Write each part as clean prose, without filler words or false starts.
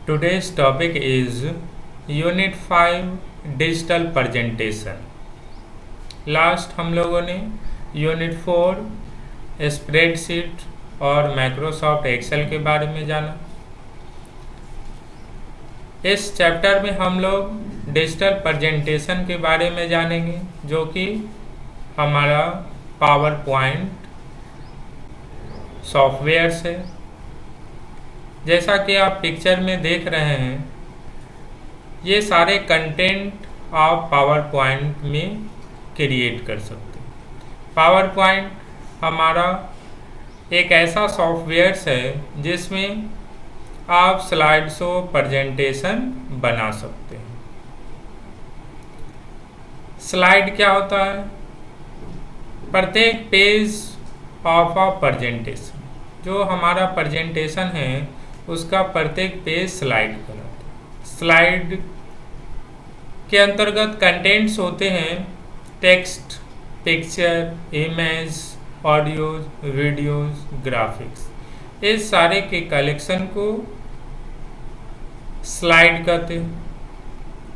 Today's topic is Unit 5 digital presentation. Last हम लोगों ने यूनिट 4 स्प्रेडशीट और माइक्रोसॉफ्ट एक्सेल के बारे में जाना। इस चैप्टर में हम लोग डिजिटल प्रेजेंटेशन के बारे में जानेंगे, जो कि हमारा पावर पॉइंट सॉफ्टवेयर है। जैसा कि आप पिक्चर में देख रहे हैं, ये सारे कंटेंट आप पावर पॉइंट में क्रिएट कर सकते हैं। पावर पॉइंट हमारा एक ऐसा सॉफ्टवेयर है जिसमें आप स्लाइड शो प्रेजेंटेशन बना सकते हैं। स्लाइड क्या होता है? प्रत्येक पेज ऑफ अ प्रेजेंटेशन, जो हमारा प्रेजेंटेशन है उसका प्रत्येक पेज स्लाइड कहलाता है। स्लाइड के अंतर्गत कंटेंट्स होते हैं text, picture, image, audios, videos, graphics. इस सारे के कलेक्शन को स्लाइड कहते हैं,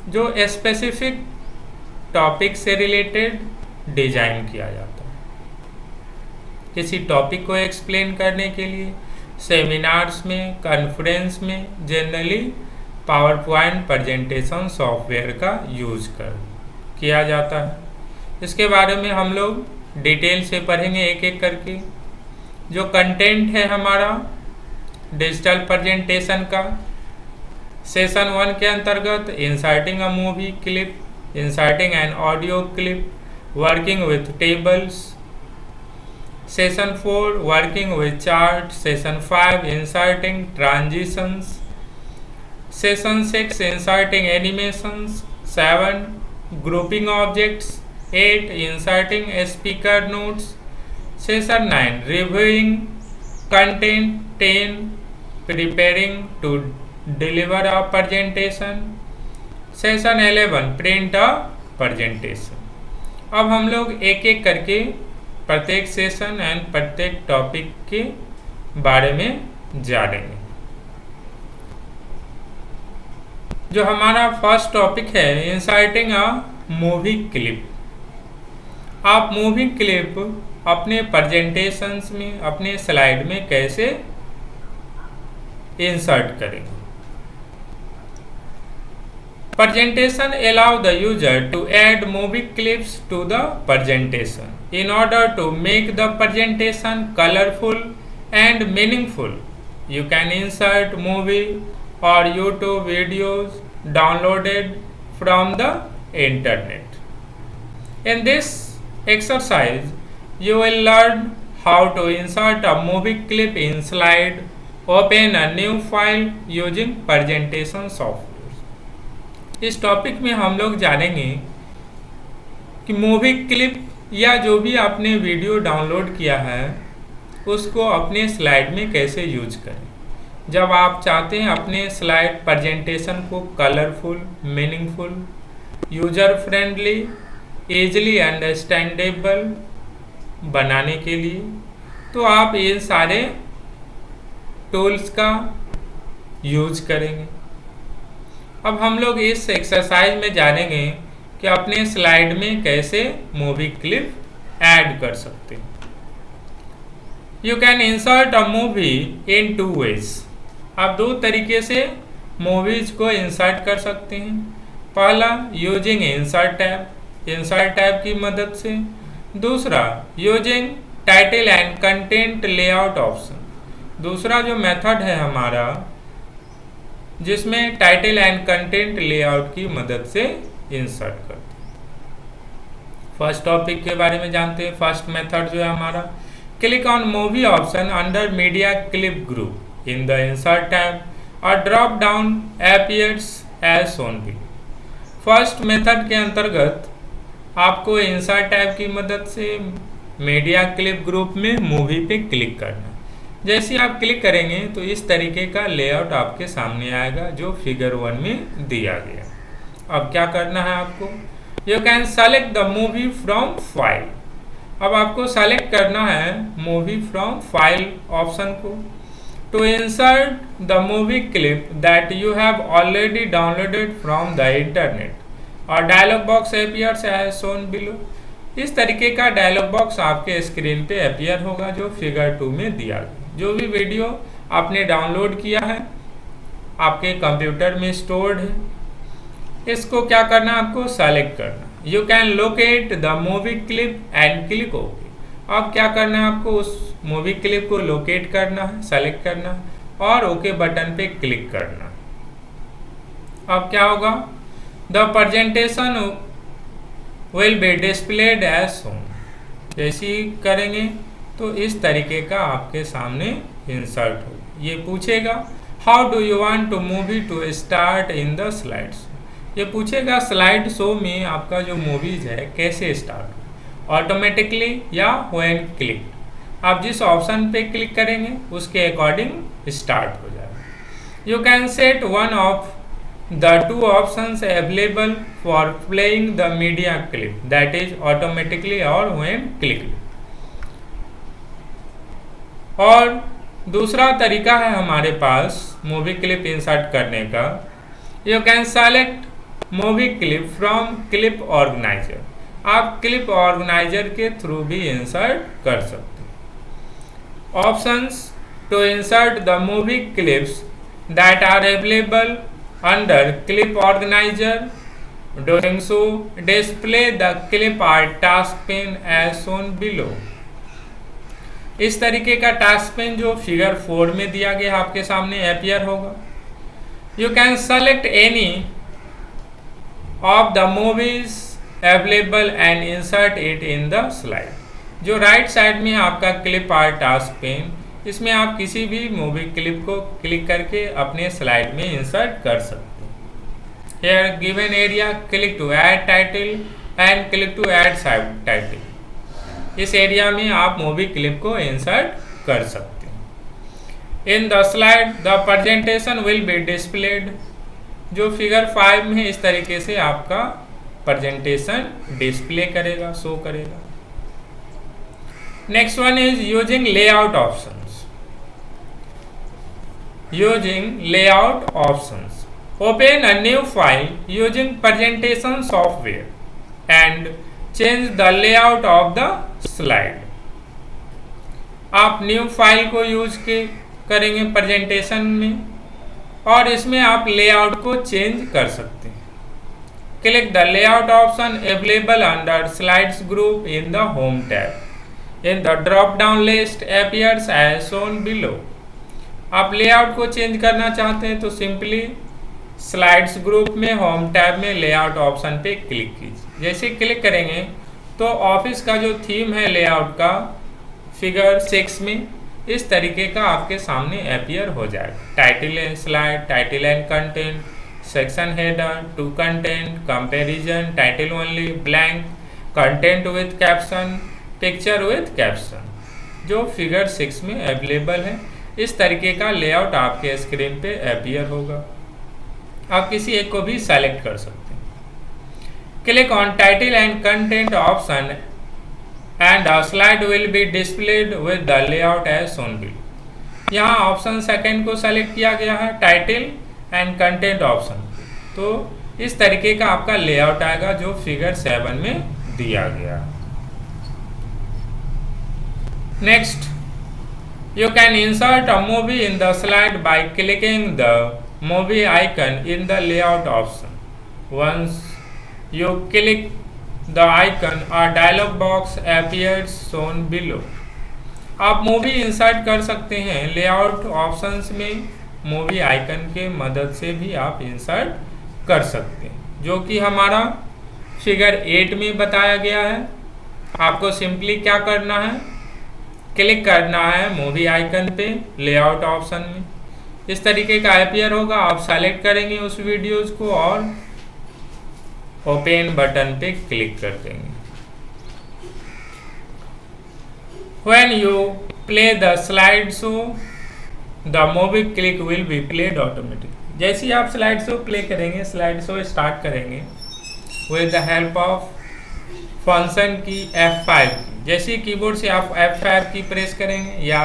जो स्पेसिफिक टॉपिक से रिलेटेड डिजाइन किया जाता है। किसी टॉपिक को एक्सप्लेन करने के लिए सेमिनार्स में, कॉन्फ्रेंस में generally power point presentation software का यूज किया जाता है। इसके बारे में हम लोग डिटेल से पढ़ेंगे एक एक करके। जो कंटेंट है हमारा डिजिटल प्रेजेंटेशन का, सेशन 1 के अंतर्गत inserting a movie clip, inserting an audio clip, working with tables. Session 4 working with chart. Session 5 inserting transitions. Session 6 inserting animations. 7 grouping objects. 8 inserting speaker notes. Session 9 reviewing content. 10 preparing to deliver a presentation. Session 11 print a presentation. अब हम लोग एक एक करके प्रत्येक session and प्रत्येक topic के बारे में जानेंगे। जो हमारा फर्स्ट टॉपिक है इंसर्टिंग अ मूवी क्लिप। आप मूवी क्लिप अपने प्रेजेंटेशंस में, अपने स्लाइड में कैसे इंसर्ट करेंगे। Presentation allow the user to add movie clips to the presentation in order to make the presentation colorful and meaningful. You can insert movie or YouTube videos downloaded from the internet. In this exercise, you will learn how to insert a movie clip in slide. Open a new file using presentation software. इस topic में हम लोग जानेंगे कि movie clip या जो भी आपने वीडियो डाउनलोड किया है उसको अपने स्लाइड में कैसे यूज करें। जब आप चाहते हैं अपने स्लाइड प्रेजेंटेशन को colourful, meaningful, user friendly, easily understandable बनाने के लिए, तो आप ये सारे टूल्स का यूज करेंगे। अब हम लोग इस एक्सरसाइज में जानेंगे कि अपने स्लाइड में कैसे मूवी क्लिप ऐड कर सकते हैं। You can insert a movie in 2 ways। आप 2 तरीके से मूवीज को इंसर्ट कर सकते हैं। पहला यूजिंग इंसर्ट टैब की मदद से। दूसरा using title and content layout option. दूसरा जो मेथड है हमारा, जिसमें टाइटल एंड कंटेंट लेआउट की मदद से इंसर्ट करते हैं। फर्स्ट टॉपिक के बारे में जानते हैं। फर्स्ट मेथड जो है हमारा, click on movie option under media clip group in the insert tab और drop down appears as shown below. First method के अंतर्गत आपको इंसर्ट टैब की मदद से मीडिया क्लिप ग्रुप में मूवी पे क्लिक करना। जैसे आप क्लिक करेंगे तो इस तरीके का लेआउट आपके सामने आएगा, जो फिगर 1 में दिया गया। अब क्या करना है आपको, you can select the movie from file. अब आपको सेलेक्ट करना है मूवी फ्रॉम फाइल ऑप्शन को। to insert the movie clip that you have already downloaded from the internet. और dialog box appears as shown below. इस तरीके का dialog box आपके स्क्रीन पे अपियर होगा जो फिगर 2 में दिया गया। जो भी वीडियो आपने डाउनलोड किया है आपके कंप्यूटर में स्टोर्ड है, इसको क्या करना है, आपको सेलेक्ट करना। You can locate the movie clip and click okay. अब क्या करना है, आपको उस मूवी क्लिप को लोकेट करना है, सेलेक्ट करना है और ओके बटन पे क्लिक करना है। अब क्या होगा, the presentation will be displayed as shown. जैसे ही करेंगे तो इस तरीके का आपके सामने इंसर्ट हो। ये पूछेगा how do you want to movie to start in the slide show. ये पूछेगा स्लाइड शो में आपका जो मूवीज है कैसे स्टार्ट हो, ऑटोमेटिकली या व्हेन क्लिक। आप जिस ऑप्शन पे क्लिक करेंगे उसके अकॉर्डिंग स्टार्ट हो जाएगा। You can set one of the two options available for playing the media clip, that is automatically or when clicked। और दूसरा तरीका है हमारे पास मूवी क्लिप इंसर्ट करने का। You can select movie clip from clip organiser. आप clip organiser के through भी इंसर्ट कर सकते हैं। Options to insert the movie clips that are available under clip organizer। doing so display the clip art task pane as shown below। इस तरीके का task pen जो फिगर 4 में दिया गया आपके सामने अपियर होगा। You can select any of the movies available and insert it in the slide. जो राइट साइड में आपका क्लिप आर्ट टास्क पेन, इसमें आप किसी भी मूवी क्लिप को क्लिक करके अपने स्लाइड में इंसर्ट कर सकते हैं। Here given area click to add title and click to add subtitle. इस एरिया में आप मूवी क्लिप को इंसर्ट कर सकते हैं। In the slide the presentation will be displayed. जो फिगर 5 में इस तरीके से आपका प्रेजेंटेशन डिस्प्ले करेगा, शो करेगा। Next one is using layout option. Using layout options, open a new file using presentation software and change the layout of the slide। आप new file को यूज करेंगे प्रेजेंटेशन में और इसमें आप लेआउट को चेंज कर सकते हैं। Click the layout option available under slides group in the home tab. In the drop down list appears as shown below। आप लेआउट को चेंज करना चाहते हैं तो सिंपली स्लाइड्स ग्रुप में होम टैब में लेआउट ऑप्शन पे क्लिक कीजिए। जैसे क्लिक करेंगे तो ऑफिस का जो थीम है लेआउट का फिगर 6 में इस तरीके का आपके सामने अपियर हो जाएगा। Title and slide, title and content, section header, two content, comparison, title only, blank, content with caption, picture with caption, जो फिगर 6 में अवेलेबल है। इस तरीके का लेआउट आपके स्क्रीन पे अपियर होगा। आप किसी एक को भी सेलेक्ट कर सकते हैं। Click on title and content option and a slide will be displayed with the layout as shown below. यहाँ ऑप्शन सेकंड को सेलेक्ट किया गया है, टाइटल एंड कंटेंट ऑप्शन। तो इस तरीके का आपका लेआउट आएगा जो फिगर 7 में दिया गया। Next, you can insert a movie in the slide by clicking the movie icon in the layout option। once you click the icon a dialog box appears shown below। आप movie insert कर सकते हैं layout options में। Movie icon के मदद से भी आप इंसर्ट कर सकते हैं, जो कि हमारा फिगर 8 में बताया गया है। आपको सिंपली क्या करना है, क्लिक करना है मूवी आइकन पे लेआउट ऑप्शन में। इस तरीके का अपियर होगा। आप सेलेक्ट करेंगे उस वीडियोस को और ओपन बटन पे क्लिक कर देंगे। When you play the slide show, the movie clip will be played automatically। जैसे ही आप स्लाइड शो प्ले करेंगे, स्लाइड शो स्टार्ट करेंगे with the help of function की F5 की। जैसे कीबोर्ड से आप F5 की प्रेस करेंगे या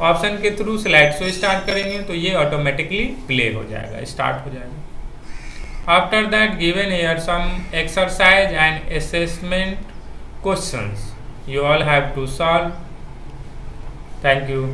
ऑप्शन के थ्रू स्लाइड शो स्टार्ट करेंगे तो ये ऑटोमेटिकली प्ले हो जाएगा, स्टार्ट हो जाएगा। After that given here some exercise and assessment questions, you all have to solve. Thank you.